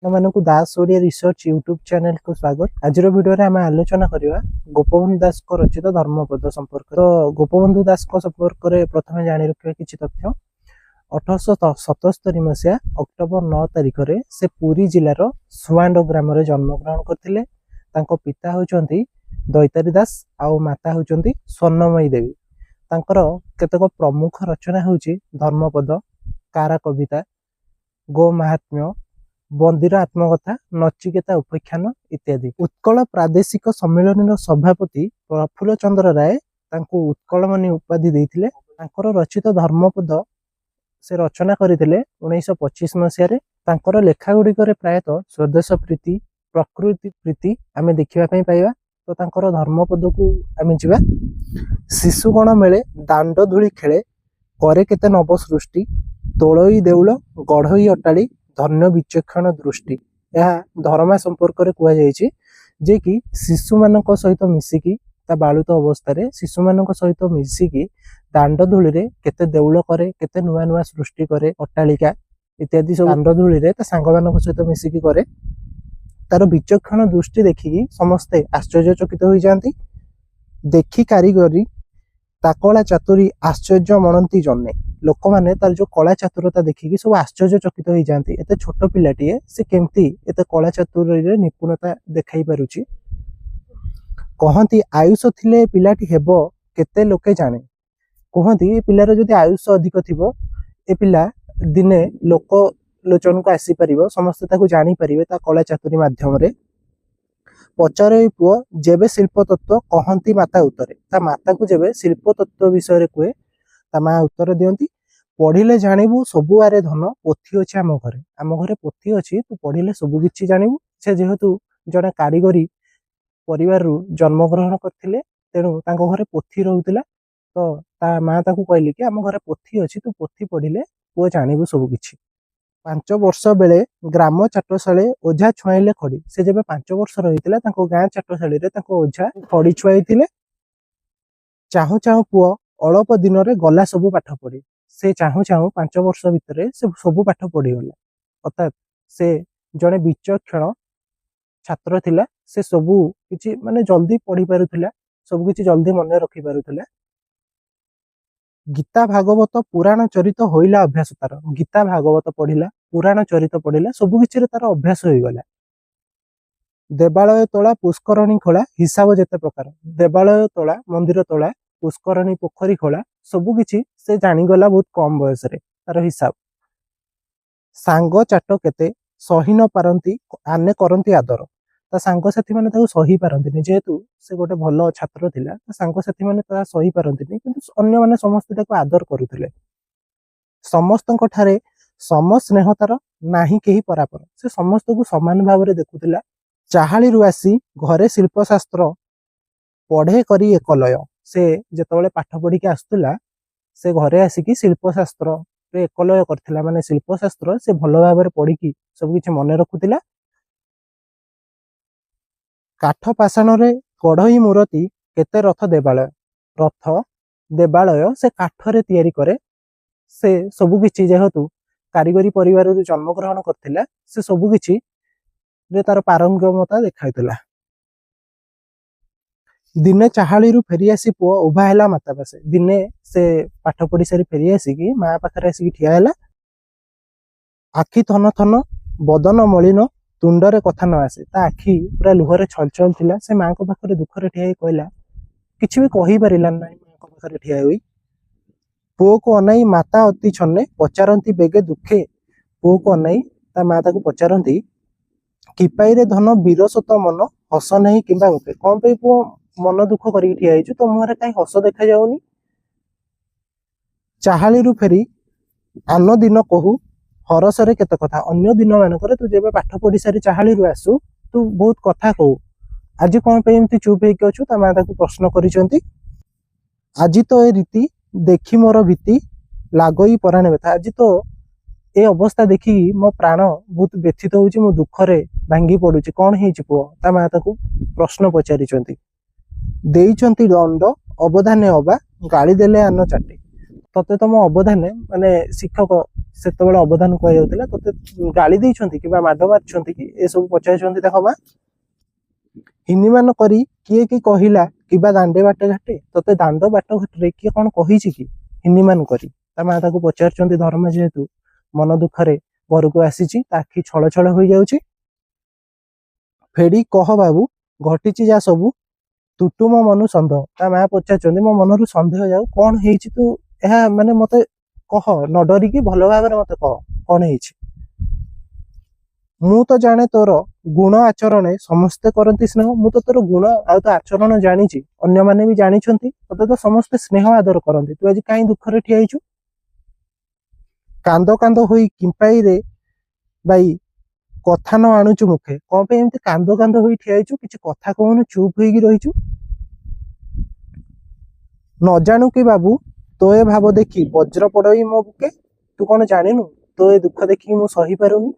ଆପଣମାନଙ୍କୁ Das Odia research YouTube ଚ୍ୟାନେଲକୁ ସ୍ୱାଗତ। ଆଜିର ଭିଡ଼ିଓରେ ଆମେ ଆଲୋଚନା କରିବା ଗୋପବନ୍ଧୁ ଦାସଙ୍କ ରଚିତ ଧର୍ମପଦ ସମ୍ପର୍କରେ। ତ ଗୋପବନ୍ଧୁ ଦାସଙ୍କ ସମ୍ପର୍କରେ ପ୍ରଥମେ ଜାଣି ରଖିବା କିଛି ତଥ୍ୟ। 1877 ମସିହା ଅକ୍ଟୋବର 9 ତାରିଖରେ ସେ ପୁରୀ ଜିଲ୍ଲାର ସୁଆଣ୍ଡ ଗ୍ରାମରେ ଜନ୍ମଗ୍ରହଣ କରିଥିଲେ। ତାଙ୍କ ପିତା ହେଉଛନ୍ତି ଦୈତାରୀ ଦାସ ଆଉ ମାତା ହେଉଛନ୍ତି ସ୍ୱର୍ଣ୍ଣମୟୀ ଦେବୀ। ତାଙ୍କର କେତେକ ପ୍ରମୁଖ ରଚନା ହେଉଛି ଧର୍ମପଦ, କାରା କବିତା, ଗୋ ମାହାତ୍ମ୍ୟ, ବନ୍ଦୀର ଆତ୍ମକଥା, ନଚିକେତା ଉପଖ୍ୟାନ ଇତ୍ୟାଦି। ଉତ୍କଳ ପ୍ରାଦେଶିକ ସମ୍ମିଳନୀର ସଭାପତି ପ୍ରଫୁଲ୍ଲ ଚନ୍ଦ୍ର ରାୟ ତାଙ୍କୁ ଉତ୍କଳମଣି ଉପାଧି ଦେଇଥିଲେ। ତାଙ୍କର ରଚିତ ଧର୍ମପଦ ସେ ରଚନା କରିଥିଲେ 1925 ମସିହାରେ। ତାଙ୍କର ଲେଖା ଗୁଡ଼ିକରେ ପ୍ରାୟତଃ ସ୍ୱଦେଶ ପ୍ରୀତି, ପ୍ରକୃତି ପ୍ରୀତି ଆମେ ଦେଖିବା ପାଇଁ ପାଇବା। ତ ତାଙ୍କର ଧର୍ମପଦକୁ ଆମେ ଯିବା। ଶିଶୁଗଣ ମେଳେ ଦାଣ୍ଡ ଧୂଳି ଖେଳେ, କରେ କେତେ ନବ ସୃଷ୍ଟି, ତୋଳଇ ଦେଉଳ ଗଢ଼ଇ ଅଟାଳି, ଧନ୍ୟ ବିଚକ୍ଷଣ ଦୃଷ୍ଟି। ଏହା ଧର୍ମା ସମ୍ପର୍କରେ କୁହାଯାଇଛି, ଯେ କି ଶିଶୁମାନଙ୍କ ସହିତ ମିଶିକି ତା ବାଳୁତ ଅବସ୍ଥାରେ ଶିଶୁମାନଙ୍କ ସହିତ ମିଶିକି ଦାଣ୍ଡ ଧୂଳିରେ କେତେ ଦେଉଳ କରେ, କେତେ ନୂଆ ନୂଆ ସୃଷ୍ଟି କରେ, ଅଟ୍ଟାଳିକା ଇତ୍ୟାଦି ସବୁ ଦାଣ୍ଡ ଧୂଳିରେ ତା ସାଙ୍ଗମାନଙ୍କ ସହିତ ମିଶିକି କରେ। ତାର ବିଚକ୍ଷଣ ଦୃଷ୍ଟି ଦେଖିକି ସମସ୍ତେ ଆଶ୍ଚର୍ଯ୍ୟଚକିତ ହୋଇଯାଆନ୍ତି। ଦେଖି କାରିଗରୀ ତା କଳା ଚାତୁରୀ ଆଶ୍ଚର୍ଯ୍ୟ ମଣନ୍ତି ଜନେ। ଲୋକମାନେ ତାର ଯୋଉ କଳା ଚାତୁରତା ଦେଖିକି ସବୁ ଆଶ୍ଚର୍ଯ୍ୟଚକିତ ହେଇଯାଆନ୍ତି। ଏତେ ଛୋଟ ପିଲାଟିଏ ସେ କେମିତି ଏତେ କଳା ଚାତୁରୀରେ ନିପୁଣତା ଦେଖାଇ ପାରୁଛି। କହନ୍ତି ଆୟୁଷ ଥିଲେ ପିଲାଟି ହେବ କେତେ ଲୋକେ ଜାଣେ। କୁହନ୍ତି ଏ ପିଲାର ଯଦି ଆୟୁଷ ଅଧିକ ଥିବ ଏ ପିଲା ଦିନେ ଲୋକ ଲୋଚନକୁ ଆସିପାରିବ, ସମସ୍ତେ ତାକୁ ଜାଣିପାରିବେ ତା କଳା ଚାତୁରୀ ମାଧ୍ୟମରେ। ପଚାରେ ପୁଅ ଯେବେ ଶିଳ୍ପ ତତ୍ତ୍ୱ କହନ୍ତି ମାତା ଉତ୍ତରେ। ତା ମାତାକୁ ଯେବେ ଶିଳ୍ପ ତତ୍ତ୍ୱ ବିଷୟରେ କୁହେ ତା ମା ଉତ୍ତର ଦିଅନ୍ତି, ପଢିଲେ ଜାଣିବୁ ସବୁ ଆରେ ଧନ, ପୋଥି ଅଛି ଆମ ଘରେ। ଆମ ଘରେ ପୋଥି ଅଛି, ତୁ ପଢିଲେ ସବୁ କିଛି ଜାଣିବୁ। ସେ ଯେହେତୁ ଜଣେ କାରିଗରୀ ପରିବାରରୁ ଜନ୍ମଗ୍ରହଣ କରିଥିଲେ, ତେଣୁ ତାଙ୍କ ଘରେ ପୋଥି ରହୁଥିଲା। ତ ତା ମା ତାକୁ କହିଲେ କି ଆମ ଘରେ ପୋଥି ଅଛି, ତୁ ପୋଥି ପଢିଲେ ପୁଅ ଜାଣିବୁ ସବୁ କିଛି। 5 ବର୍ଷ ବେଳେ ଗ୍ରାମ ଚାଟଶାଳେ ଓଝା ଛୁଆଇଲେ ଖଡ଼ି। ସେ ଯେବେ 5 ବର୍ଷ ରହିଥିଲା ତାଙ୍କ ଗାଁ ଚାଟଶାଳୀରେ ତାଙ୍କ ଓଝା ଖଡ଼ି ଛୁଆଇଥିଲେ। ଚାହୁଁ ଚାହୁଁ ପୁଅ ଅଳପ ଦିନରେ ଗଲା ସବୁ ପାଠ ପଢି। ସେ ଚାହୁଁ ଚାହୁଁ 5 ବର୍ଷ ଭିତରେ ସେ ସବୁ ପାଠ ପଢିଗଲା। ଅର୍ଥାତ୍ ସେ ଜଣେ ବିଚକ୍ଷଣ ଛାତ୍ର ଥିଲା। ସେ ସବୁ କିଛି ମାନେ ଜଲ୍ଦି ପଢି ପାରୁଥିଲା, ସବୁ କିଛି ଜଲ୍ଦି ମନେ ରଖି ପାରୁଥିଲା। ଗୀତା ଭାଗବତ ପୁରାଣ ଚରିତ ହୋଇଲା ଅଭ୍ୟାସ ତାର। ଗୀତା ଭାଗବତ ପଢିଲା, ପୁରାଣ ଚରିତ ପଢିଲା, ସବୁ କିଛିରେ ତାର ଅଭ୍ୟାସ ହୋଇଗଲା। ଦେବାଳୟ ତୋଳା ପୁଷ୍କରଣୀ ଖୋଳା, ହିସାବ ଯେତେ ପ୍ରକାର। ଦେବାଳୟ ତୋଳା, ମନ୍ଦିର ତୋଳା, ପୁଷ୍କରଣୀ ପୋଖରୀ ଖୋଳା, ସବୁ କିଛି ସେ ଜାଣିଗଲା ବହୁତ କମ ବୟସରେ ତାର ହିସାବ। ସାଙ୍ଗ ଚାଟ କେତେ ସହି ନ ପାରନ୍ତି ଆନେ କରନ୍ତି ଆଦର। ତା ସାଙ୍ଗସାଥି ମାନେ ତାକୁ ସହି ପାରନ୍ତିନି, ଯେହେତୁ ସେ ଗୋଟେ ଭଲ ଛାତ୍ର ଥିଲା। ତା ସାଙ୍ଗସାଥି ମାନେ ତାହା ସହି ପାରନ୍ତିନି, କିନ୍ତୁ ଅନ୍ୟମାନେ ସମସ୍ତେ ତାକୁ ଆଦର କରୁଥିଲେ। ସମସ୍ତଙ୍କ ଠାରେ ସମ ସ୍ନେହ ତାର, ନାହିଁ କେହି ପରାପର। ସେ ସମସ୍ତଙ୍କୁ ସମାନ ଭାବରେ ଦେଖୁଥିଲା। ଚାହାଳିରୁ ଆସି ଘରେ ଶିଳ୍ପଶାସ୍ତ୍ର ପଢେ କରି ଏକଲୟ। ସେ ଯେତେବେଳେ ପାଠ ପଢିକି ଆସୁଥିଲା ସେ ଘରେ ଆସିକି ଶିଳ୍ପଶାସ୍ତ୍ରରେ ଏକଲୟ କରିଥିଲା, ମାନେ ଶିଳ୍ପଶାସ୍ତ୍ର ସେ ଭଲ ଭାବରେ ପଢିକି ସବୁ କିଛି ମନେ ରଖୁଥିଲା। କାଠ ପାଷାଣରେ ଗଢଇ ମୂରତି କେତେ ରଥ ଦେବାଳୟ। ରଥ ଦେବାଳୟ ସେ କାଠରେ ତିଆରି କରେ। ସେ ସବୁ କିଛି ଯେହେତୁ କାରିଗରୀ ପରିବାରରୁ ଜନ୍ମଗ୍ରହଣ କରିଥିଲା, ସେ ସବୁ କିଛି ରେ ତାର ପାରଙ୍ଗମତା ଦେଖାଇଥିଲା। ଦିନେ ଚାହାଳିରୁ ଫେରିଆସି ପୁଅ ଉଭା ହେଲା ମାତା ପାଶେ। ଦିନେ ସେ ପାଠ ପଢି ସାରି ଫେରି ଆସିକି ମା ପାଖରେ ଆସିକି ଠିଆ ହେଲା। ଆଖି ଥନ ଥନ ବଦନ ମଳିନ, ତୁଣ୍ଡରେ କଥା ନ ଆସେ। ତା ଆଖି ପୁରା ଲୁହରେ ଛଲଛଲ ଥିଲା। ସେ ମାଙ୍କ ପାଖରେ ଦୁଃଖରେ ଠିଆ ହେଇ କହିଲା, କିଛି ବି କହିପାରିଲା ନାହିଁ ମାଙ୍କ ପାଖରେ ଠିଆ ହୋଇ। ପୁଅକୁ ଅନାଇ ମାତା ଅତି ଛନେ, ପଚାରନ୍ତି ବେଗେ ଦୁଃଖେ। ପୁଅକୁ ଅନାଇ ତା ମା ତାକୁ ପଚାରନ୍ତି, କିପାଇରେ ଧନ ବିରସତ ମନ, ହସ ନାହିଁ କିମ୍ବା ମୁଖେ। କଣ ପାଇଁ ପୁଅ ମନ ଦୁଃଖ କରିକି ଠିଆ ହେଇଛୁ, ତୋ ମୁହଁରେ କାହିଁ ହସ ଦେଖାଯାଉନି। ଚାହାଳିରୁ ଫେରି ଆନ ଦିନ କହୁ, ହରସରେ କେତେ କଥା। ଅନ୍ୟ ଦିନ ମାନଙ୍କରେ ତୁ ଯେବେ ପାଠ ପଢି ସାରି ଚାହାଳିରୁ ଆସୁ ତୁ ବହୁତ କଥା କହୁ, ଆଜି କଣ ପାଇଁ ଏମିତି ଚୁପ୍ ହେଇକି ଅଛୁ। ତା ମା ତାକୁ ପ୍ରଶ୍ନ କରିଛନ୍ତି। ଆଜି ତ ଏ ରୀତି ଦେଖି ମୋର ଭୀତି, ଲାଗଇ ପରାଣେ ବ୍ୟଥା। ଆଜି ତ ଏ ଅବସ୍ଥା ଦେଖିକି ମୋ ପ୍ରାଣ ବହୁତ ବ୍ୟଥିତ ହଉଛି, ମୁଁ ଦୁଃଖରେ ଭାଙ୍ଗି ପଡୁଛି। କଣ ହେଇଛି ପୁଅ? ତା ମା ତାକୁ ପ୍ରଶ୍ନ ପଚାରିଛନ୍ତି। ଦେଇଛନ୍ତି ଦଣ୍ଡ ଅବଧାନେ ଅବା, ଗାଳି ଦେଲେ ଆନ ଚାଟେ। ତତେ ତମ ଅବଦାନ ମାନେ ଶିକ୍ଷକ ସେତେବେଳେ ଅବଦାନ କୁହାଯାଉଥିଲା, ତତେ ଗାଳି ଦେଇଛନ୍ତି କିମ୍ବା ମାଡ ମାରିଛନ୍ତି କି ଏସବୁ ପଚାରିଛନ୍ତି ତାଙ୍କ ମା। ହିନିମାନ କରି କିଏ କି କହିଲା କିମ୍ବା ଦାଣ୍ଡେ ବାଟ ଘାଟେ, ତତେ ଦାଣ୍ଡ ବାଟ ଘାଟରେ କିଏ କଣ କହିଛି କି ହିନିମାନ କରି? ତା ମା ତାକୁ ପଚାରୁଛନ୍ତି। ଧର୍ମା ଯେହେତୁ ମନ ଦୁଃଖରେ ଘରକୁ ଆସିଛି, ତା ଆଖି ଛଳ ଛଳ ହୋଇଯାଉଛି। ଫେଡ଼ି କହ ବାବୁ, ଘଟିଛି ଯା ସବୁ, ତୁଟୁ ମୋ ମନୁ ସନ୍ଦେହ। ତା ମା ପଚାରୁଛନ୍ତି ମୋ ମନରୁ ସନ୍ଦେହ ଯାଉ, କଣ ହେଇଛି ତୁ ଏହା ମାନେ ମତେ କହ, ନ ଡରିକି ଭଲ ଭାବରେ ମତେ କହ କଣ ହେଇଛି। ମୁଁ ତ ଜାଣେ ତୋର ଗୁଣ ଆଚରଣେ ସମସ୍ତେ କରନ୍ତି ସ୍ନେହ। ମୁଁ ତ ତୋର ଗୁଣ ଆଉ ତୋ ଆଚରଣ ଜାଣିଛି, ଅନ୍ୟମାନେ ବି ଜାଣିଛନ୍ତି, ତତେ ତ ସମସ୍ତେ ସ୍ନେହ ଆଦର କରନ୍ତି। ତୁ ଆଜି କାହିଁ ଦୁଃଖରେ ଠିଆ ହେଇଛୁ? କାନ୍ଦ କାନ୍ଦ ହୋଇ କିମ୍ପାଇରେ ବାଇ କଥା ନ ଆଣୁଛୁ ମୁଖେ। କଣ ପାଇଁ ଏମିତି କାନ୍ଦ କାନ୍ଦ ହୋଇ ଠିଆ ହେଇଛୁ, କିଛି କଥା କହୁନୁ, ଚୁପ୍ ହେଇକି ରହିଛୁ? ନ ଜାଣୁ କି ବାବୁ ତୋ ଏ ଭାବ ଦେଖି ବଜ୍ର ପଡଇ ମୋ ବୁକେ। ତୁ କଣ ଜାଣିନୁ ତୋ ଏ ଦୁଃଖ ଦେଖିକି ମୁଁ ସହି ପାରୁନି,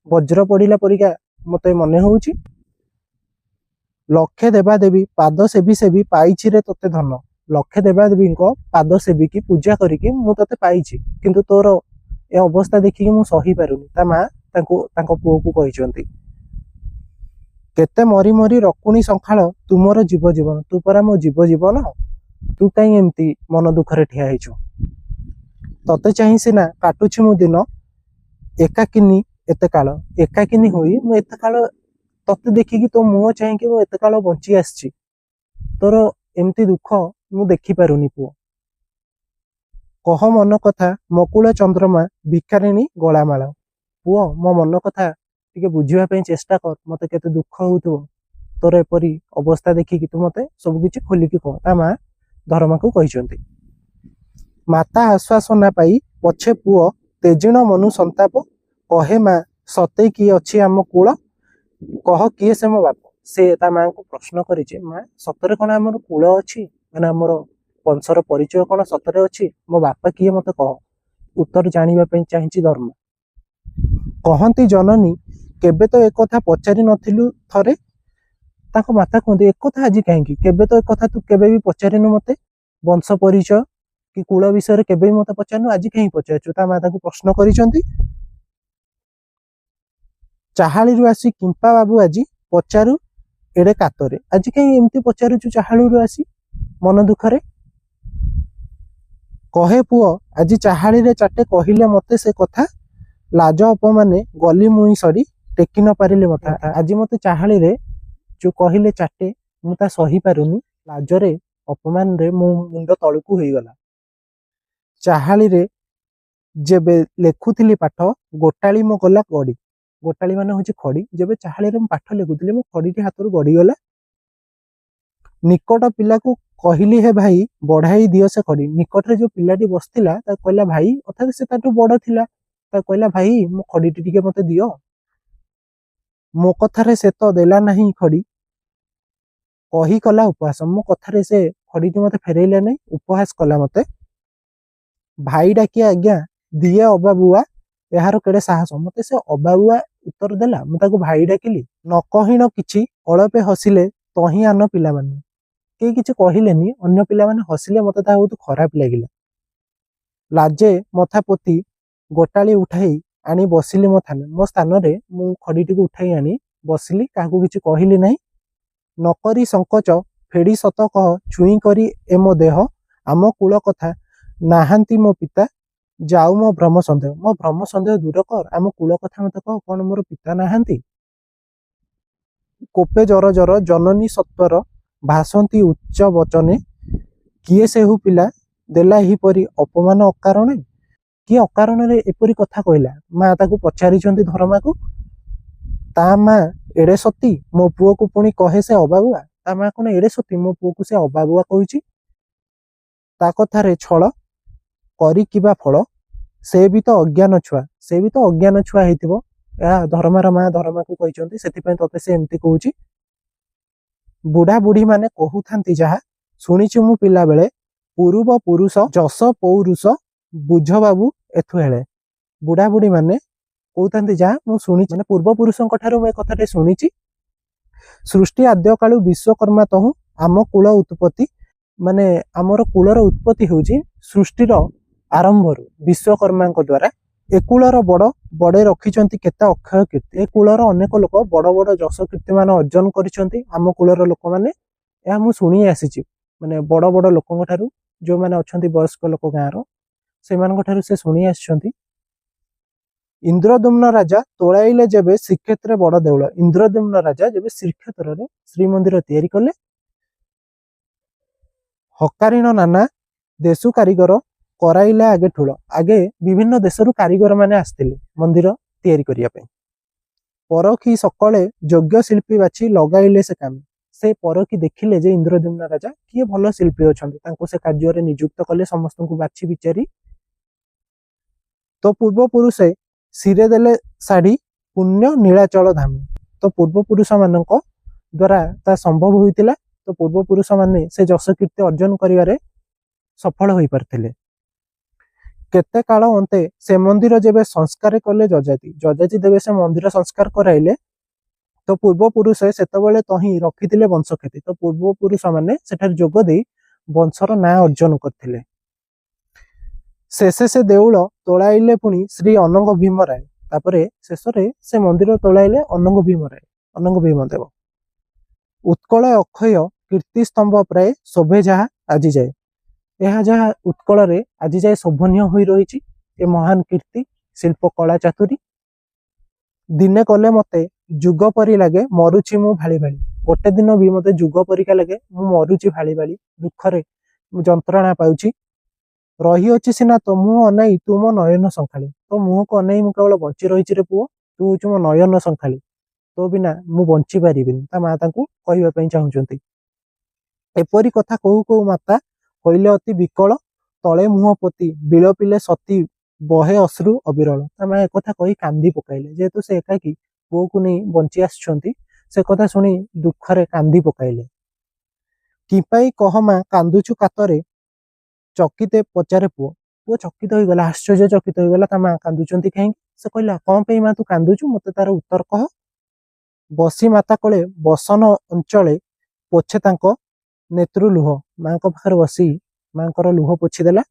ବଜ୍ର ପଡିଲା ପରିକା ମତେ ମନେ ହଉଛି। ଲକ୍ଷେ ଦେବା ଦେବୀ ପାଦ ସେବି ସେବି ପାଇଛି ରେ ତତେ ଧନ। ଲକ୍ଷେ ଦେବା ଦେବୀଙ୍କ ପାଦ ସେବିକି ପୂଜା କରିକି ମୁଁ ତତେ ପାଇଛି, କିନ୍ତୁ ତୋର ଏ ଅବସ୍ଥା ଦେଖିକି ମୁଁ ସହି ପାରୁନି। ତା ମା ତାଙ୍କ ପୁଅକୁ କହିଛନ୍ତି। କେତେ ମରି ମରି ରକୁଣି ସଙ୍ଖାଳ ତୁ ମୋର ଜୀବ ଜୀବନ। ତୁ ପରା ମୋ ଜୀବ ଜୀବନ, ତୁ କାହିଁ ଏମିତି ମନ ଦୁଃଖରେ ଠିଆ ହେଇଛୁ? ତତେ ଚାହିଁ ସିନା କାଟୁଛି ମୁଁ ଦିନ, ଏକାକିନୀ ଏତେ କାଳ। ଏକାକିନୀ ହୋଇ ମୁଁ ଏତେ କାଳ ତତେ ଦେଖିକି, ତୋ ମୁହଁ ଚାହିଁକି ମୁଁ ଏତେ କାଳ ବଞ୍ଚି ଆସିଛି। ତୋର ଏମିତି ଦୁଃଖ ମୁଁ ଦେଖିପାରୁନି ପୁଅ। କହ ମନ କଥା ମକୁଳ ଚନ୍ଦ୍ରମା ଭିକାରିଣୀ ଗଳାମାଳ। ପୁଅ ମୋ ମନ କଥା ଟିକେ ବୁଝିବା ପାଇଁ ଚେଷ୍ଟା କର, ମତେ କେତେ ଦୁଃଖ ହଉଥିବ ତୋର ଏପରି ଅବସ୍ଥା ଦେଖିକି, ତୁ ମତେ ସବୁ କିଛି ଖୋଲିକି କହ। ତା ମା ଧର୍ମାକୁ କହିଛନ୍ତି। ମାତା ଆଶ୍ୱାସନା ପାଇ ପଛେ ପୁଅ ତେଜିଣ ମନୁ ସନ୍ତାପ, କହେ ମା ସତେ କି ଅଛି ଆମ କୂଳ, କହ କିଏ ସେ ମୋ ବାପ। ସେ ତା ମାଙ୍କୁ ପ୍ରଶ୍ନ କରିଛି, ମା ସତରେ କଣ ଆମର କୂଳ ଅଛି, ମାନେ ଆମର ବଂଶର ପରିଚୟ କଣ ସତରେ ଅଛି, ମୋ ବାପା କିଏ ମତେ କହ। ଉତ୍ତର ଜାଣିବା ପାଇଁ ଚାହିଁଛି ଧର୍ମ। କହନ୍ତି ଜନନୀ କେବେ ତ ଏକଥା ପଚାରି ନଥିଲୁ ଥରେ। ତାଙ୍କ ମାତା କୁହନ୍ତି ଏକଥା ଆଜି କାହିଁକି, କେବେ ତ ଏକଥା ତୁ କେବେ ବି ପଚାରିନୁ ମତେ, ବଂଶ ପରିଚୟ କି କୂଳ ବିଷୟରେ କେବେ ବି ମତେ ପଚାରିନୁ, ଆଜି କାହିଁକି ପଚାରୁଛୁ? ତା ମା ତାକୁ ପ୍ରଶ୍ନ କରିଛନ୍ତି। ଚାହାଳିରୁ ଆସି କିମ୍ପା ବାବୁ ଆଜି ପଚାରୁ ଏଡେ କାତରେ। ଆଜି କାହିଁ ଏମିତି ପଚାରୁଛୁ ଚାହାଳିରୁ ଆସି ମନ ଦୁଃଖରେ? କହେ ପୁଅ ଆଜି ଚାହାଳିରେ ଚାଟେ କହିଲେ ମତେ ସେ କଥା, ଲାଜ ଅପମାନେ ଗଲି ମୁଇଁ ସରି ଟେକି ନ ପାରିଲେ ମଥା। ଆଜି ମତେ ଚାହାଳିରେ ଯୋଉ କହିଲେ ଚାଟେ, ମୁଁ ତା ସହି ପାରୁନି, ଲାଜରେ ଅପମାନରେ ମୋ ମୁଣ୍ଡ ତଳକୁ ହେଇଗଲା। ଚାହାଳିରେ ଯେବେ ଲେଖୁଥିଲି ପାଠ, ଗୋଟାଳି ମୋ ଗଲା ଗଡ଼ି। ଗୋଟାଳି ମାନେ ହଉଛି ଖଡି। ଯେବେ ଚାହାଳିରେ ମୁଁ ପାଠ ଲେଖୁଥିଲି, ମୋ ଖଡିଟି ହାତରୁ ଗଡିଗଲା। ନିକଟ ପିଲାକୁ କହିଲି ହେ ଭାଇ ବଢାଇ ଦିଅ ସେ ଖଡି। ନିକଟରେ ଯୋଉ ପିଲାଟି ବସିଥିଲା ତାକୁ କହିଲା ଭାଇ, ଅର୍ଥାତ୍ ସେ ତାଠୁ ବଡ ଥିଲା, ତାକୁ କହିଲା ଭାଇ ମୋ ଖଡିଟି ଟିକେ ମତେ ଦିଅ। ମୋ କଥାରେ ସେ ତ ଦେଲା ନାହିଁ ଖଡି, କହି କଲା ଉପହାସ। ମୋ କଥାରେ ସେ ଖଡିଟି ମତେ ଫେରେଇଲା ନାହିଁ, ଉପହାସ କଲା ମତେ। ଭାଇ ଡାକି ଆଜ୍ଞା ଦିଏ ଅବାବୁଆ, ଏହାର କେଡେ ସାହସ। ମତେ ସେ ଅବାବୁଆ ଉତ୍ତର ଦେଲା, ମୁଁ ତାକୁ ଭାଇ ଡାକିଲି। ନ କହିଣ କିଛି ଅଳପେ ହସିଲେ ତହିଁ ଆନ ପିଲାମାନେ। କେହି କିଛି କହିଲେନି, ଅନ୍ୟ ପିଲାମାନେ ହସିଲେ, ମତେ ତାହା ବହୁତ ଖରାପ ଲାଗିଲା। ଲାଜେ ମଥା ପୋତି ଗୋଟାଳି ଉଠାଇ ଆଣି ବସିଲି ମୋ ସ୍ଥାନରେ ମୁଁ ଖଡିଟିକୁ ଉଠାଇ ଆଣି ବସିଲି, କାହାକୁ କିଛି କହିଲି ନାହିଁ। ନକରି ସଂକୋଚ ଫେଡ଼ି ସତ କହ ଛୁଇଁ କରି ଏ ମୋ ଦେହ, ଆମ କୂଳ କଥା ନାହାନ୍ତି ମୋ ପିତା, ଯାଉ ମୋ ଭ୍ରମ ସନ୍ଦେହ। ମୋ ଭ୍ରମ ସନ୍ଦେହ ଦୂର କର, ଆମ କୂଳ କଥା ମତେ କହ, କଣ ମୋର ପିତା ନାହାନ୍ତି? କୋପେ ଜର ଜର ଜନନୀ ସତ୍ୱର ଭାସନ୍ତି ଉଚ୍ଚ ବଚନେ, କିଏ ସେହୁ ପିଲା ଦେଲା ଏହିପରି ଅପମାନ ଅକାରଣେ। କିଏ ଅକାରଣରେ ଏପରି କଥା କହିଲା? ମା ତାକୁ ପଚାରିଛନ୍ତି ଧର୍ମାକୁ। ତା ମା ଏଡେ ସତୀ ମୋ ପୁଅକୁ ପୁଣି କହେ ସେ ଅବାବୁଆ। ତା ମା କଣ ଏଡେ ସତୀ, ମୋ ପୁଅକୁ ସେ ଅବାବୁଆ କହୁଛି? ତା କଥାରେ ଛଳ କରି କିବା ଫଳ, ସେ ବି ତ ଅଜ୍ଞାନ ଛୁଆ। ସେ ବି ତ ଅଜ୍ଞାନ ଛୁଆ ହେଇଥିବ, ଏହା ଧର୍ମାର ମା ଧର୍ମାକୁ କହିଛନ୍ତି, ସେଥିପାଇଁ ତତେ ସେ ଏମିତି କହୁଛି। ବୁଢା ବୁଢୀ ମାନେ କହୁଥାନ୍ତି ଯାହା ଶୁଣିଛୁ ମୁଁ ପିଲା ବେଳେ, ପୂର୍ବ ପୁରୁଷ ଯଶ ପୌରୁଷ ବୁଝ ବାବୁ ଏଥୁ ହେଳେ। ବୁଢା ବୁଢୀ ମାନେ କହୁଥାନ୍ତି ଯାହା ମୁଁ ଶୁଣିଛି, ମାନେ ପୂର୍ବ ପୁରୁଷଙ୍କ ଠାରୁ ମୁଁ ଏ କଥାଟେ ଶୁଣିଛି। ସୃଷ୍ଟି ଆଦ୍ୟ କାଳୁ ବିଶ୍ୱକର୍ମା ତହୁଁ ଆମ କୂଳ ଉତ୍ପତ୍ତି, ମାନେ ଆମର କୂଳର ଉତ୍ପତ୍ତି ହେଉଛି ସୃଷ୍ଟିର ଆରମ୍ଭରୁ ବିଶ୍ୱକର୍ମାଙ୍କ ଦ୍ୱାରା। ଏ କୂଳର ବଡ଼େ ରଖିଛନ୍ତି କେତେ ଅକ୍ଷୟ କୀର୍ତ୍ତି। ଏ କୂଳର ଅନେକ ଲୋକ ବଡ଼ ବଡ଼ ଯଶ କୀର୍ତ୍ତି ମାନ ଅର୍ଜନ କରିଛନ୍ତି। ଆମ କୂଳର ଲୋକମାନେ, ଏହା ମୁଁ ଶୁଣି ଆସିଛି, ମାନେ ବଡ଼ ବଡ଼ ଲୋକଙ୍କ ଠାରୁ, ଯେଉଁମାନେ ଅଛନ୍ତି ବୟସ୍କ ଲୋକ ଗାଁର, ସେମାନଙ୍କ ଠାରୁ ସେ ଶୁଣି ଆସିଛନ୍ତି। ଇନ୍ଦ୍ରଦ୍ୟୁମ୍ନ ରାଜା ତୋଳାଇଲେ ଯେବେ ଶ୍ରୀକ୍ଷେତ୍ରରେ ବଡ଼ ଦେଉଳ। ଇନ୍ଦ୍ରଦ୍ୟୁମ୍ନ ରାଜା ଯେବେ ଶ୍ରୀକ୍ଷେତ୍ରରେ ଶ୍ରୀମନ୍ଦିର ତିଆରି କଲେ, ହକାରିଣ ନାନା ଦେଶୁ କାରିଗର କରାଇଲେ ଆଗେ ଠୁଳ। ଆଗେ ବିଭିନ୍ନ ଦେଶରୁ କାରିଗର ମାନେ ଆସିଥିଲେ ମନ୍ଦିର ତିଆରି କରିବା ପାଇଁ। ପରଖି ସକଳେ ଯୋଗ୍ୟ ଶିଳ୍ପୀ ବାଛି ଲଗାଇଲେ ସେ କାମ। ସେ ପରଖି ଦେଖିଲେ ଯେ ଇନ୍ଦ୍ରଦ୍ୟୁମ୍ନ ରାଜା କିଏ ଭଲ ଶିଳ୍ପୀ ଅଛନ୍ତି, ତାଙ୍କୁ ସେ କାର୍ଯ୍ୟରେ ନିଯୁକ୍ତ କଲେ, ସମସ୍ତଙ୍କୁ ବାଛି ବିଚାରି। ତ ପୂର୍ବପୁରୁଷେ ଶିରେ ଦେଲେ ଶାଢ଼ୀ ପୁଣ୍ୟ ନୀଳାଚଳ ଧାମେ। ତ ପୂର୍ବପୁରୁଷ ମାନଙ୍କ ଦ୍ୱାରା ତାହା ସମ୍ଭବ ହୋଇଥିଲା। ତ ପୂର୍ବପୁରୁଷ ମାନେ ସେ ଯଶ କୀର୍ତ୍ତି ଅର୍ଜନ କରିବାରେ ସଫଳ ହୋଇପାରିଥିଲେ। କେତେ କାଳ ଅନ୍ତେ ସେ ମନ୍ଦିର ଯେବେ ସଂସ୍କାର କଲେ ଯଯାତି। ଯଯାତି ଦେବେ ସେ ମନ୍ଦିର ସଂସ୍କାର କରାଇଲେ। ତ ପୂର୍ବପୁରୁଷ ସେତେବେଳେ ତହିଁ ରଖିଥିଲେ ବଂଶଖ୍ୟାତି। ତ ପୂର୍ବପୁରୁଷ ମାନେ ସେଠାରେ ଯୋଗ ଦେଇ ବଂଶର ନାଁ ଅର୍ଜନ କରିଥିଲେ। ଶେଷେ ସେ ଦେଉଳ ତୋଳାଇଲେ ପୁଣି ଶ୍ରୀ ଅନଙ୍ଗ ଭୀମ ରାୟ। ତାପରେ ଶେଷରେ ସେ ମନ୍ଦିର ତୋଳାଇଲେ ଅନଙ୍ଗ ଭୀମ ରାୟ, ଅନଙ୍ଗ ଭୀମ ଦେବ। ଉତ୍କଳ ଅକ୍ଷୟ କୀର୍ତ୍ତି ସ୍ତମ୍ଭ ପ୍ରାୟ ଶୋଭେ ଯାହା ଆଜି ଯାଏ। ଏହା ଯାହା ଉତ୍କଳରେ ଆଜି ଯାଏ ଶୋଭନୀୟ ହୋଇ ରହିଛି, ଏ ମହାନ କୀର୍ତ୍ତି ଶିଳ୍ପ କଳା ଚାତୁରୀ। ଦିନେ କଲେ ମତେ ଯୁଗ ପରି ଲାଗେ ମରୁଛି ମୁଁ ଭାଳି ଭାଳି। ଗୋଟେ ଦିନ ବି ମତେ ଯୁଗ ପରିକା ଲାଗେ, ମୁଁ ମରୁଛି ଭାଳି ଭାଳି, ଦୁଃଖରେ ମୁଁ ଯନ୍ତ୍ରଣା ପାଉଛି। ରହିଅଛି ସିନା ତୋ ମୁହଁ ଅନାଇ ତୁ ମୋ ନୟନ ସଙ୍ଖାଳି। ତୋ ମୁହଁକୁ ଅନାଇ ମୁଁ କେବଳ ବଞ୍ଚି ରହିଛି ରେ ପୁଅ, ତୁ ହଉଛୁ ମୋ ନୟନ ସଙ୍ଖାଳି, ତୋ ବିନା ମୁଁ ବଞ୍ଚି ପାରିବିନି। ତା ମା ତାଙ୍କୁ କହିବା ପାଇଁ ଚାହୁଁଛନ୍ତି। ଏପରି କଥା କହୁ କହୁ ମାତା କହିଲେ ଅତି ବିକଳ, ତଳେ ମୁହଁ ପୋତି ବିଳପିଲେ ସତୀ ବହେ ଅଶ୍ରୁ ଅବିରଳ। ତା ମା ଏକଥା କହି କାନ୍ଦି ପକାଇଲେ। ଯେହେତୁ ସେ ଏକାକି ପୁଅକୁ ନେଇ ବଞ୍ଚି ଆସିଛନ୍ତି, ସେ କଥା ଶୁଣି ଦୁଃଖରେ କାନ୍ଦି ପକାଇଲେ। କିପାଇଁ କହ ମା କାନ୍ଦୁଛୁ କାତରେ, ଚକିତେ ପଚାରେ ପୁଅ। ପୁଅ ଚକିତ ହୋଇଗଲା, ଆଶ୍ଚର୍ଯ୍ୟ ଚକିତ ହୋଇଗଲା, ତା ମା କାନ୍ଦୁଛନ୍ତି କାହିଁକି। ସେ କହିଲା, କଣ ପାଇଁ ମା ତୁ କାନ୍ଦୁଛୁ, ମତେ ତାର ଉତ୍ତର କହ। ବସି ମାତା କୋଳେ ବସନ ଅଞ୍ଚଳେ ପୋଛେ ତାଙ୍କ ନେତ୍ରୁ ଲୁହ। ମାଙ୍କ ପାଖରେ ବସି ମାଙ୍କର ଲୁହ ପୋଛିଦେଲା।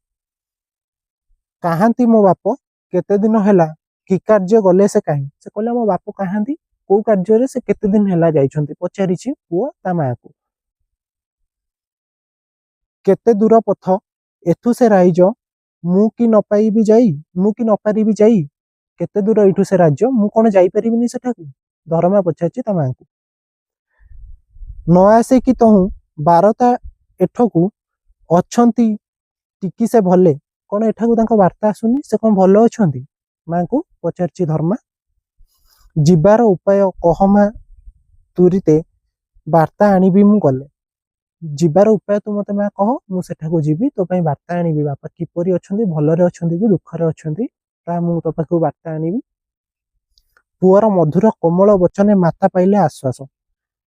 କାହାନ୍ତି ମୋ ବାପ କେତେ ଦିନ ହେଲା, କି କାର୍ଯ୍ୟ ଗଲେ ସେ କାହିଁ। ସେ କହିଲା, ମୋ ବାପ କାହାନ୍ତି, କୋଉ କାର୍ଯ୍ୟରେ ସେ କେତେ ଦିନ ହେଲା ଯାଇଛନ୍ତି, ପଚାରିଛି ପୁଅ ତା ମାକୁ। କେତେ ଦୂର ପଥ ଏଥୁ ସେ ରାଇଜ, ମୁଁ କି ନ ପାରିବି ଯାଇ। କେତେ ଦୂର ଏଇଠୁ ସେ ରାଜ୍ୟ, ମୁଁ କଣ ଯାଇପାରିବିନି ସେଠାକୁ। ଧରମା ପଚାରିଛି ତା ମାଙ୍କୁ। ନ ଆସେ କି ତହୁଁ ବାରତା ଏଠକୁ, ଅଛନ୍ତି ଟିକି ସେ ଭଲେ। କଣ ଏଠାକୁ ତାଙ୍କ ବାର୍ତ୍ତା ଆସୁନି, ସେ କଣ ଭଲ ଅଛନ୍ତି, ମାଙ୍କୁ ପଚାରିଛି ଧର୍ମା। ଯିବାର ଉପାୟ କହ ମା ତୁରିତେ, ବାର୍ତ୍ତା ଆଣିବି ମୁଁ ଗଲେ। ଯିବାର ଉପାୟ ତୁ ମତେ ମା କହ, ମୁଁ ସେଠାକୁ ଯିବି, ତୋ ପାଇଁ ବାର୍ତ୍ତା ଆଣିବି। ବାପା କିପରି ଅଛନ୍ତି, ଭଲରେ ଅଛନ୍ତି କି ଦୁଃଖରେ ଅଛନ୍ତି, ତାହା ମୁଁ ତୋ ପାଖକୁ ବାର୍ତ୍ତା ଆଣିବି। ପୁଅର ମଧୁର କୋମଳ ବଚନେ ମାତା ପାଇଲେ ଆଶ୍ୱାସ।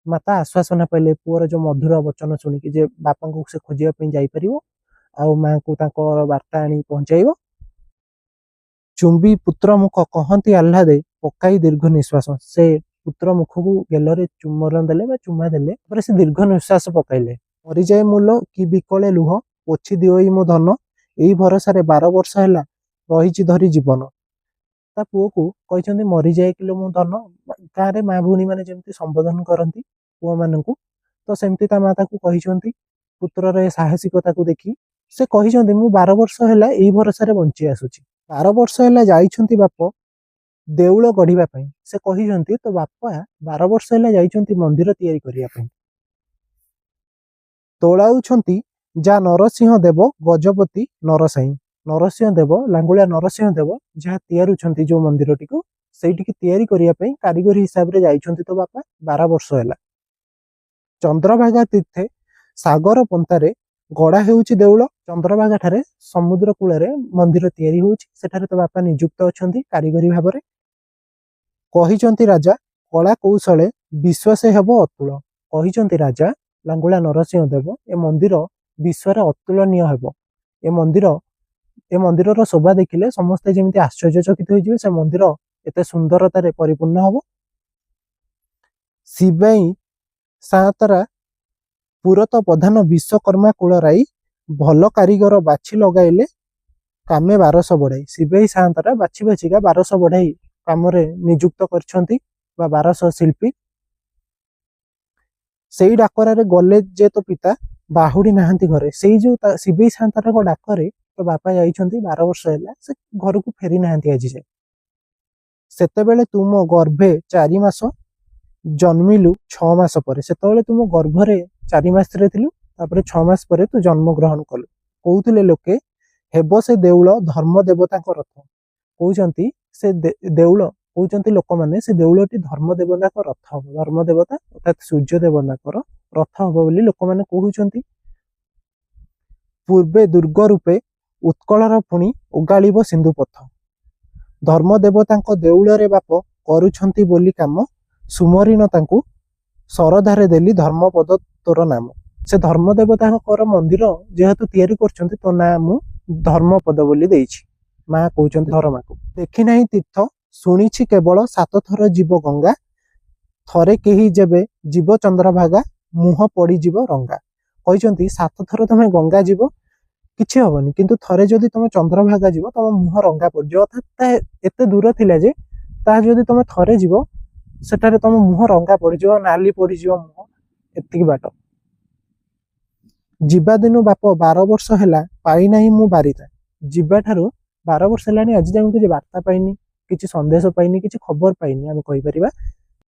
ମାତା ଆଶ୍ୱାସନା ପାଇଲେ ପୁଅର ଯୋଉ ମଧୁର ବଚନ ଶୁଣିକି, ଯେ ବାପାଙ୍କୁ ସେ ଖୋଜିବା ପାଇଁ ଯାଇପାରିବ, ଆଉ ମାଙ୍କୁ ତାଙ୍କର ବାର୍ତ୍ତା ଆଣି ପହଞ୍ଚାଇବ। ଚୁମ୍ବି ପୁତ୍ର ମୁଖ କହନ୍ତି ଆହ୍ଲାଦେ, ପକାଇ ଦୀର୍ଘ ନିଶ୍ୱାସ। ସେ ପୁତ୍ର ମୁଖକୁ ଗେଲରେ ଚୁମ୍ବନ ଦେଲେ ବା ଚୁମା ଦେଲେ, ତାପରେ ସେ ଦୀର୍ଘ ନିଶ୍ୱାସ ପକାଇଲେ। ମରିଯାଏ ମୂଲ କି ବିକଳେ ଲୁହ, ପୋଛି ଦିଅଇ ମୋ ଧନ, ଏଇ ଭରସାରେ 12 ବର୍ଷ ହେଲା ରହିଛି ଧରି ଜୀବନ। ତା ପୁଅକୁ କହିଛନ୍ତି ମରିଯାଏ କିଲୋ ମୋ ଧନ। ଗାଁରେ ମା ଭଉଣୀ ମାନେ ଯେମିତି ସମ୍ବୋଧନ କରନ୍ତି ପୁଅ ମାନଙ୍କୁ, ତ ସେମିତି ତା ମା ତାକୁ କହିଛନ୍ତି। ପୁତ୍ରର ଏ ସାହସିକତାକୁ ଦେଖି ସେ କହିଛନ୍ତି, ମୁଁ 12 ବର୍ଷ ହେଲା ଏଇ ଭରସାରେ ବଞ୍ଚି ଆସୁଛି। 12 ବର୍ଷ ହେଲା ଯାଇଛନ୍ତି ବାପ ଦେଉଳ ଗଢିବା ପାଇଁ। ସେ କହିଛନ୍ତି ତ ବାପା 12 ବର୍ଷ ହେଲା ଯାଇଛନ୍ତି ମନ୍ଦିର ତିଆରି କରିବା ପାଇଁ। ତୋଳାଉଛନ୍ତି ଯା ନରସିଂହ ଦେବ ଗଜପତି ନରସାଇଁ। ନରସିଂହ ଦେବ, ଲାଙ୍ଗୁଳିଆ ନରସିଂହ ଦେବ ଯାହା ତିଆରୁଛନ୍ତି ଯୋଉ ମନ୍ଦିରଟିକୁ, ସେଇଠିକି ତିଆରି କରିବା ପାଇଁ କାରିଗରୀ ହିସାବରେ ଯାଇଛନ୍ତି ତ ବାପା 12 ବର୍ଷ ହେଲା। ଚନ୍ଦ୍ରଭାଗା ତୀର୍ଥେ ସାଗର ପନ୍ଥାରେ ଗଢା ହେଉଛି ଦେଉଳ। ଚନ୍ଦ୍ରଭାଗା ଠାରେ ସମୁଦ୍ର କୂଳରେ ମନ୍ଦିର ତିଆରି ହେଉଛି, ସେଠାରେ ତ ବାପା ନିଯୁକ୍ତ ଅଛନ୍ତି କାରିଗରୀ ଭାବରେ। କହିଛନ୍ତି ରାଜା କଳା କୌଶଳେ ବିଶ୍ୱାସ ହେବ ଅତୁଳ। କହିଛନ୍ତି ରାଜା ଲାଙ୍ଗୁଳା ନରସିଂହ ଦେବ, ଏ ମନ୍ଦିର ବିଶ୍ୱରେ ଅତୁଳନୀୟ ହେବ। ଏ ମନ୍ଦିରର ଶୋଭା ଦେଖିଲେ ସମସ୍ତେ ଯେମିତି ଆଶ୍ଚର୍ଯ୍ୟଚକିତ ହୋଇଯିବେ। ସେ ମନ୍ଦିର ଏତେ ସୁନ୍ଦରତାରେ ପରିପୂର୍ଣ୍ଣ ହବ। ଶିବାଇ ସାତରା ପୁରତ ପ୍ରଧାନ ବିଶ୍ୱକର୍ମା କୁଳରାଇ ଭଲ କାରିଗର ବାଛି ଲଗାଇଲେ କାମେ 1200 ବଢାଇ। ସିବେଇ ସାଆନ୍ତରା ବାଛି ବାଛିକା 1200 ବଢାଇ କାମରେ ନିଯୁକ୍ତ କରିଛନ୍ତି ବା 1200 ଶିଳ୍ପୀ। ସେଇ ଡାକରାରେ ଗଲେ ଯେ ତୋ ପିତା ବାହୁଡି ନାହାନ୍ତି ଘରେ। ସେଇ ଯୋଉ ସିବେଇ ସାଆନ୍ତରାଙ୍କ ଡାକରେ ତୋ ବାପା ଯାଇଛନ୍ତି 12 ବର୍ଷ ହେଲା, ସେ ଘରକୁ ଫେରି ନାହାନ୍ତି ଆଜି ଯାଏ। ସେତେବେଳେ ତୁ ମୋ ଗର୍ଭେ 4 ମାସ ଜନ୍ମିଲୁ 6 ମାସ ପରେ। ସେତେବେଳେ ତୁ ମୋ ଗର୍ଭରେ 4 ମାସରେ ଥିଲୁ, ତାପରେ 6 ମାସ ପରେ ତୁ ଜନ୍ମ ଗ୍ରହଣ କଲୁ। କହୁଥିଲେ ଲୋକେ ହେବ ସେ ଦେଉଳ ଧର୍ମ ଦେବତାଙ୍କ ରଥ। କହୁଛନ୍ତି ସେ ଦେଉଳ, କହୁଛନ୍ତି ଲୋକମାନେ ସେ ଦେଉଳଟି ଧର୍ମ ଦେବତାଙ୍କ ରଥ ହବ। ଧର୍ମ ଦେବତା ଅର୍ଥାତ୍ ସୂର୍ଯ୍ୟ ଦେବତାଙ୍କର ରଥ ହବ ବୋଲି ଲୋକମାନେ କହୁଛନ୍ତି। ପୂର୍ବେ ଦୁର୍ଗ ରୂପେ ଉତ୍କଳର ପୁଣି ଓଗାଳିବ ସିନ୍ଧୁ ପଥ। ଧର୍ମ ଦେବତାଙ୍କ ଦେଉଳରେ ବାପ କରୁଛନ୍ତି ବୋଲି କାମ। ସୁମରିନ ତାଙ୍କୁ ଶରଧାରେ ଦେଲି ଧର୍ମପଦ ତୋର ନାମ। ସେ ଧର୍ମ ଦେବତାଙ୍କର ମନ୍ଦିର ଯେହେତୁ ତିଆରି କରୁଛନ୍ତି, ତୋ ନାଁ ମୁଁ ଧର୍ମପଦ ବୋଲି ଦେଇଛି। ମା କହୁଛନ୍ତି ଧରମାକୁ। ଦେଖି ନାହିଁ ତୀର୍ଥ ଶୁଣିଛି କେବଳ 7 ଥର ଯିବ ଗଙ୍ଗା। ଥରେ କେହି ଯେବେ ଯିବ ଚନ୍ଦ୍ରଭାଗା ମୁହଁ ପଡିଯିବ ରଙ୍ଗା। କହିଛନ୍ତି 7 ଥର ତମେ ଗଙ୍ଗା ଯିବ କିଛି ହବନି, କିନ୍ତୁ ଥରେ ଯଦି ତମେ ଚନ୍ଦ୍ରଭାଗା ଯିବ ତମ ମୁହଁ ରଙ୍ଗା ପଡିଯିବ। ଅର୍ଥାତ୍ ଏତେ ଦୂର ଥିଲା ଯେ ତାହା ଯଦି ତମେ ଥରେ ଯିବ ସେଠାରେ ତମ ମୁହଁ ରଙ୍ଗା ପଡିଯିବ, ନାଲି ପଡିଯିବ ମୁହଁ। ଏତିକି ବାଟ। ଯିବା ଦିନୁ ବାପ 12 ବର୍ଷ ହେଲା ପାଇନାହିଁ ମୁଁ ବାରିତା। ଯିବାଠାରୁ 12 ବର୍ଷ ହେଲାଣି ଆଜି ଯାଏଁ କିଛି ବାର୍ତ୍ତା ପାଇନି, କିଛି ସନ୍ଦେଶ ପାଇନି, କିଛି ଖବର ପାଇନି ଆମେ କହିପାରିବା।